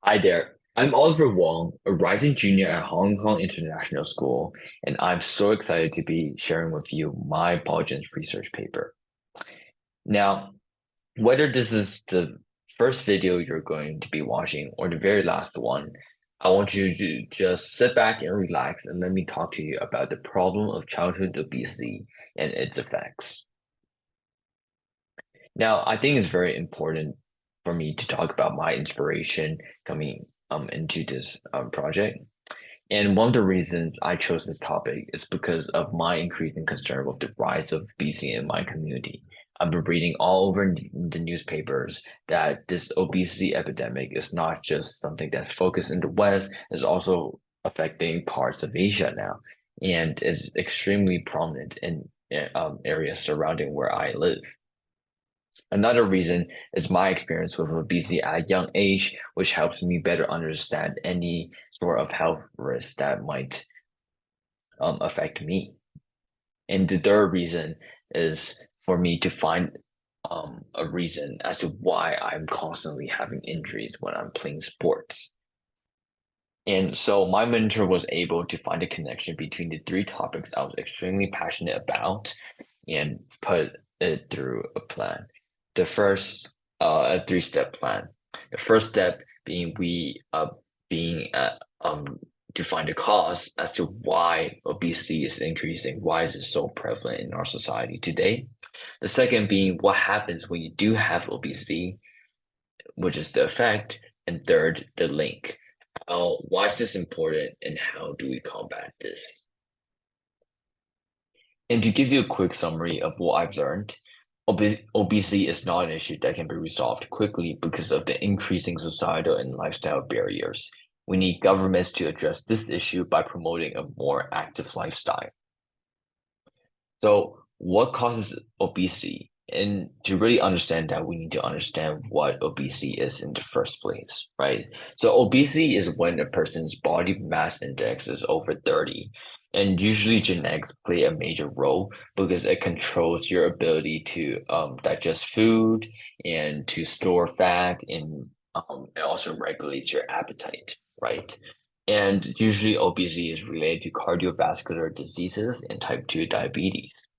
Hi there. I'm Oliver Wong, a rising junior at Hong Kong International School, and I'm so excited to be sharing with you my Polygence research paper. Now, whether this is the first video you're going to be watching or the very last one, I want you to just sit back and relax and let me talk to you about the problem of childhood obesity and its effects. Now, I think it's very important for me to talk about my inspiration coming into this project. And one of the reasons I chose this topic is because of my increasing concern with the rise of obesity in my community. I've been reading all over in the newspapers that this obesity epidemic is not just something that's focused in the West, it's also affecting parts of Asia now, and is extremely prominent in areas surrounding where I live. Another reason is my experience with obesity at a young age, which helps me better understand any sort of health risk that might affect me. And the third reason is for me to find a reason as to why I'm constantly having injuries when I'm playing sports. And so my mentor was able to find a connection between the three topics I was extremely passionate about and put it through a plan. The first, a three-step plan. The first step being being to find a cause as to why obesity is increasing, why is it so prevalent in our society today? The second being what happens when you do have obesity, which is the effect, and third, the link. Why is this important and how do we combat this? And to give you a quick summary of what I've learned, obesity is not an issue that can be resolved quickly because of the increasing societal and lifestyle barriers. We need governments to address this issue by promoting a more active lifestyle. So, what causes obesity? And to really understand that, we need to understand what obesity is in the first place, right? So, obesity is when a person's body mass index is over 30. And usually, genetics play a major role because it controls your ability to digest food and to store fat, and it also regulates your appetite, right? And usually, obesity is related to cardiovascular diseases and type 2 diabetes.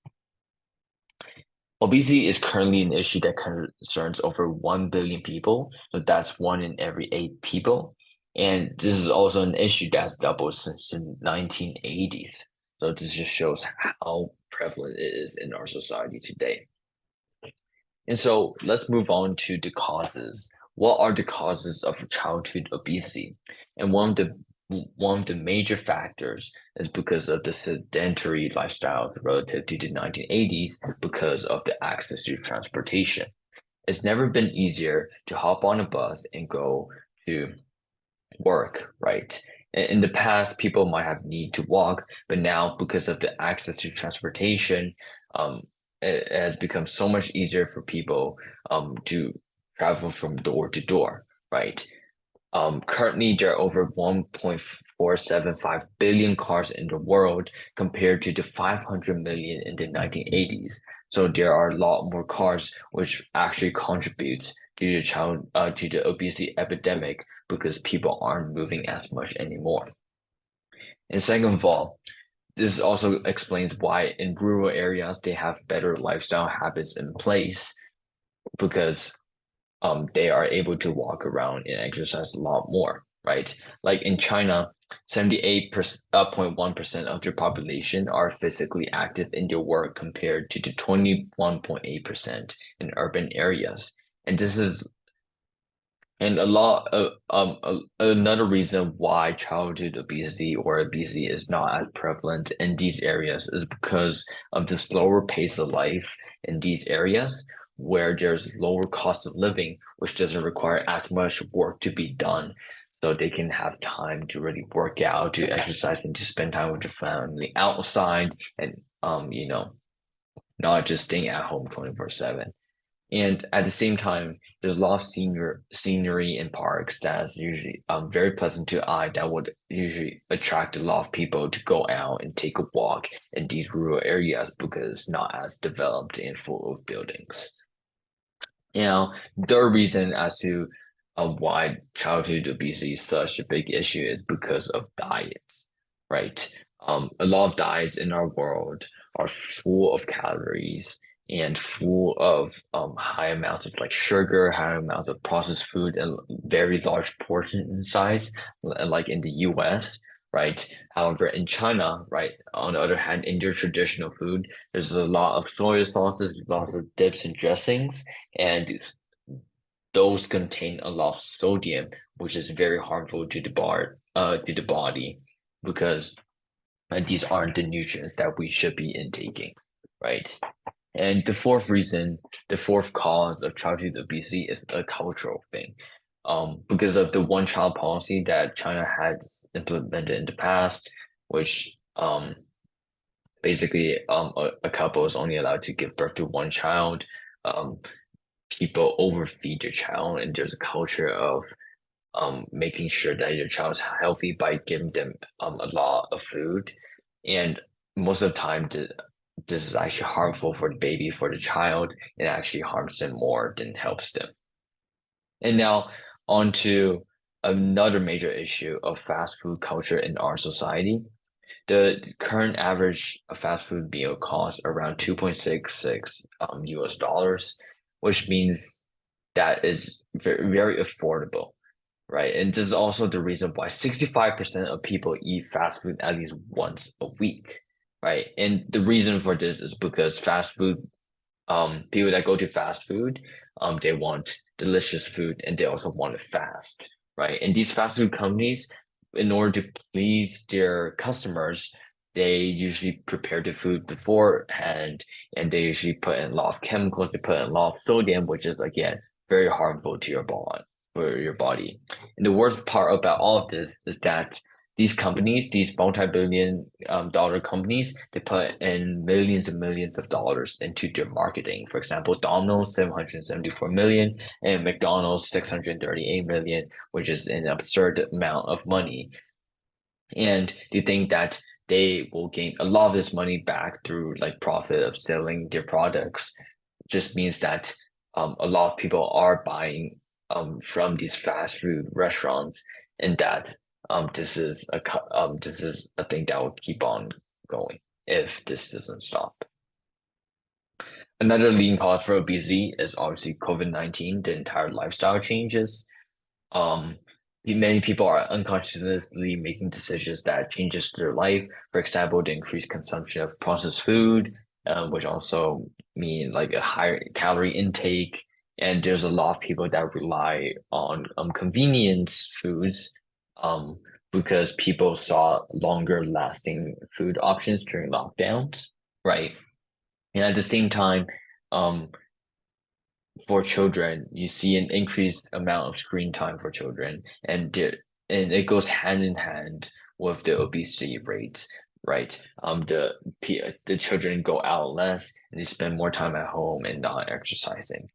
Obesity is currently an issue that concerns over 1 billion people. So that's one in every eight people. And this is also an issue that's doubled since the 1980s. So this just shows how prevalent it is in our society today. And so let's move on to the causes. What are the causes of childhood obesity? And one of the major factors is because of the sedentary lifestyles relative to the 1980s because of the access to transportation. It's never been easier to hop on a bus and go to work, right? In the past, people might have need to walk, but now because of the access to transportation, it has become so much easier for people to travel from door to door, right? Currently, there are over 1.475 billion cars in the world compared to the 500 million in the 1980s. So there are a lot more cars, which actually contributes to the obesity epidemic because people aren't moving as much anymore. And second of all, this also explains why in rural areas they have better lifestyle habits in place because they are able to walk around and exercise a lot more, right? Like in China, 78.1% of their population are physically active in their work compared to the 21.8% in urban areas. And this is and a lot of another reason why childhood obesity or obesity is not as prevalent in these areas is because of the slower pace of life in these areas where there's lower cost of living, which doesn't require as much work to be done. So they can have time to really work out, to exercise, and to spend time with their family outside and not just staying at home 24/7. And at the same time, there's a lot of scenery in parks that's usually very pleasant to eye that would usually attract a lot of people to go out and take a walk in these rural areas because it's not as developed and full of buildings. You know, third reason as to why childhood obesity is such a big issue is because of diets, right? A lot of diets in our world are full of calories and full of high amounts of like sugar, high amounts of processed food, and very large portion in size, like in the US, right? However, in China, right, on the other hand, in their traditional food, there's a lot of soy sauces, lots of dips and dressings, and those contain a lot of sodium, which is very harmful to the body, because these aren't the nutrients that we should be intaking, right? And the fourth cause of childhood obesity is a cultural thing. Because of the one child policy that China has implemented in the past, which basically a couple is only allowed to give birth to one child. Um, People overfeed their child, and there's a culture of making sure that your child's healthy by giving them a lot of food. And most of the time, this is actually harmful for the baby, for the child. It actually harms them more than helps them. And now on to another major issue of fast food culture in our society. The current average fast food meal costs around 2.66 US dollars, which means that is very, very affordable, right? And this is also the reason why 65% of people eat fast food at least once a week, right? And the reason for this is because fast food, people that go to fast food, they want delicious food and they also want it fast, right? And these fast food companies, in order to please their customers, they usually prepare the food beforehand, and they usually put in a lot of chemicals, they put in a lot of sodium, which is again very harmful to your body, for your body. And the worst part about all of this is that these companies, these multi-billion dollar companies, they put in millions and millions of dollars into their marketing. For example, Domino's 774 million and McDonald's 638 million, which is an absurd amount of money. And do you think that they will gain a lot of this money back through like profit of selling their products? Just means that a lot of people are buying from these fast food restaurants, and that this is a thing that will keep on going if this doesn't stop. Another leading cause for obesity is obviously COVID-19, the entire lifestyle changes. Um, Many people are unconsciously making decisions that changes their life. For example, the increased consumption of processed food, which also mean like a higher calorie intake. And there's a lot of people that rely on convenience foods, um, because people saw longer lasting food options during lockdowns, right? And at the same time, um, for children, you see an increased amount of screen time for children, and and it goes hand in hand with the obesity rates, right? The children go out less and they spend more time at home and not exercising,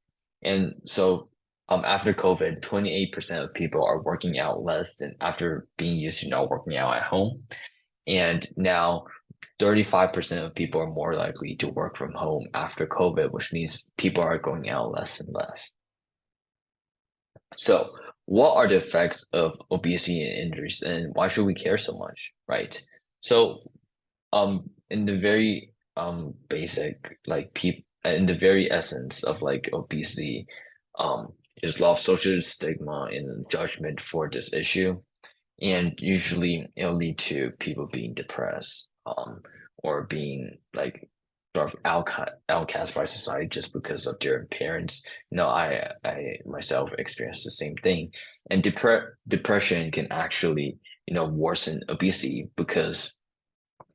and so after COVID, 28% of people are working out less than after being used to not working out at home, and now 35% of people are more likely to work from home after COVID, which means people are going out less and less. So, what are the effects of obesity and injuries, and why should we care so much, right? So, in the very basic, like in the very essence of like obesity, there's a lot of social stigma and judgment for this issue. And usually it'll lead to people being depressed, or being like sort of outcast by society just because of their appearance. No, I myself experienced the same thing. And depression can actually, worsen obesity because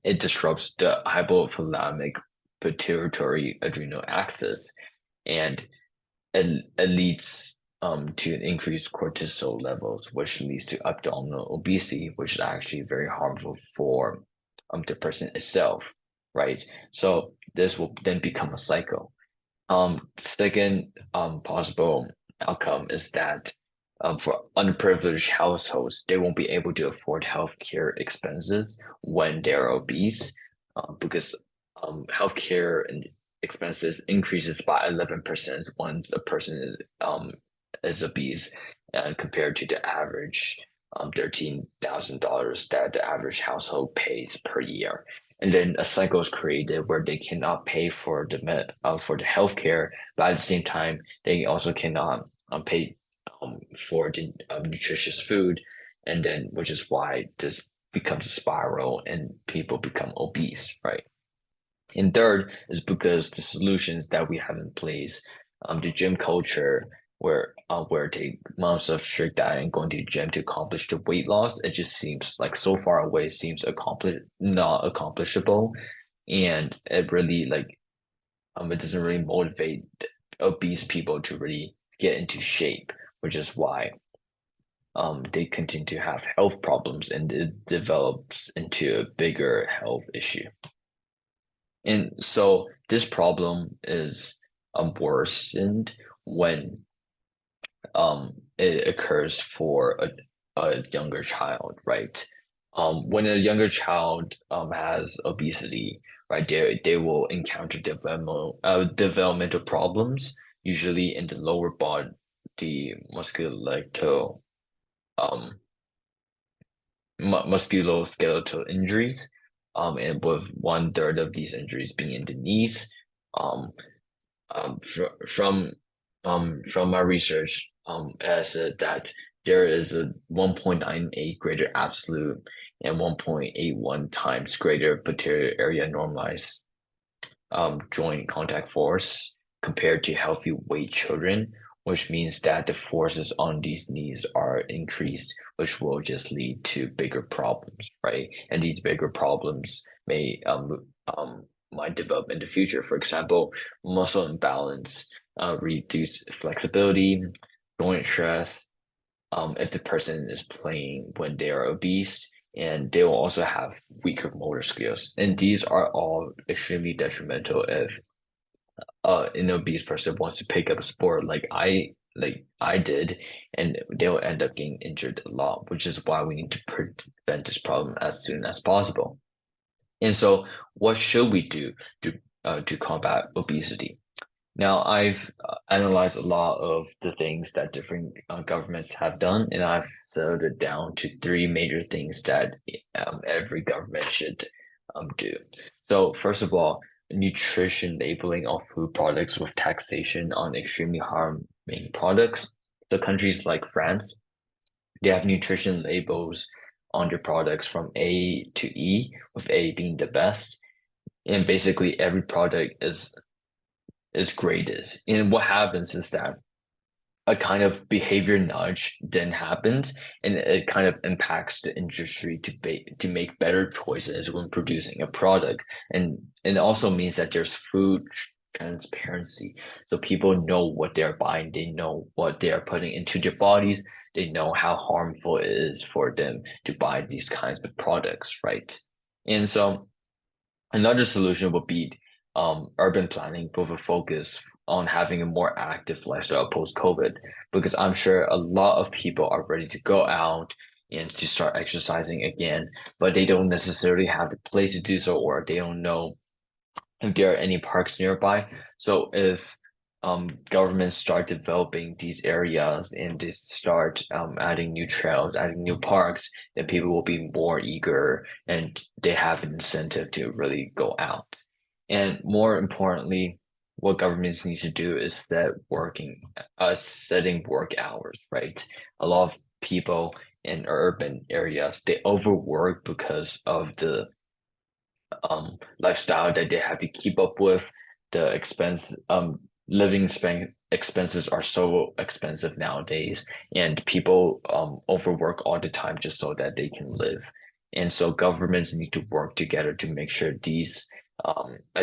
it disrupts the hypothalamic pituitary adrenal axis, and it leads to increased cortisol levels, which leads to abdominal obesity, which is actually very harmful for the person itself, right? So this will then become a cycle. Second possible outcome is that for underprivileged households, they won't be able to afford healthcare expenses when they're obese, because healthcare and expenses increases by 11% once a person is obese. and compared to the average $13,000 that the average household pays per year. And then a cycle is created where they cannot pay for for the healthcare, but at the same time, they also cannot pay for the nutritious food, and then which is why this becomes a spiral and people become obese, right? And third is because the solutions that we have in place, the gym culture, where take months of strict diet and going to the gym to accomplish the weight loss, it just seems like so far away, seems not accomplishable, and it really it doesn't really motivate obese people to really get into shape, which is why they continue to have health problems and it develops into a bigger health issue. And so this problem is worsened when it occurs for a younger child, right? When a younger child has obesity, right, they will encounter developmental problems, usually in the lower body, the musculoskeletal um musculoskeletal injuries, and with one third of these injuries being in the knees. Um, fr from my research, it said that there is a 1.98 greater absolute and 1.81 times greater posterior area normalized joint contact force compared to healthy weight children, which means that the forces on these knees are increased, which will just lead to bigger problems, right? And these bigger problems might develop in the future. For example, muscle imbalance, reduced flexibility, joint stress, if the person is playing when they are obese, and they will also have weaker motor skills. And these are all extremely detrimental if an obese person wants to pick up a sport like I did, and they'll end up getting injured a lot, which is why we need to prevent this problem as soon as possible. And so, what should we do to combat obesity? Now, I've analyzed a lot of the things that different governments have done, and I've settled it down to three major things that every government should do. So, first of all, nutrition labeling of food products with taxation on extremely harming products. So, countries like France, they have nutrition labels on their products from A to E, with A being the best. And basically, every product is graded. And what happens is that a kind of behavior nudge then happens, and it kind of impacts the industry to make better choices when producing a product. And it also means that there's food transparency. So people know what they're buying, they know what they are putting into their bodies, they know how harmful it is for them to buy these kinds of products, right? And so another solution would be urban planning with a focus on having a more active lifestyle post-COVID, because I'm sure a lot of people are ready to go out and to start exercising again, but they don't necessarily have the place to do so, or they don't know if there are any parks nearby. So if governments start developing these areas and they start adding new trails, adding new parks, then people will be more eager and they have an incentive to really go out. And more importantly, what governments need to do is setting work hours, right? A lot of people in urban areas, they overwork because of the lifestyle that they have to keep up with. The expenses are so expensive nowadays, and people overwork all the time just so that they can live. And so governments need to work together to make sure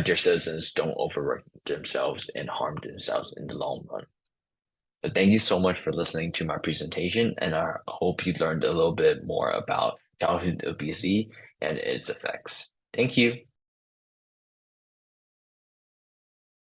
their citizens don't overwork themselves and harm themselves in the long run. But thank you so much for listening to my presentation, and I hope you learned a little bit more about childhood obesity and its effects. Thank you.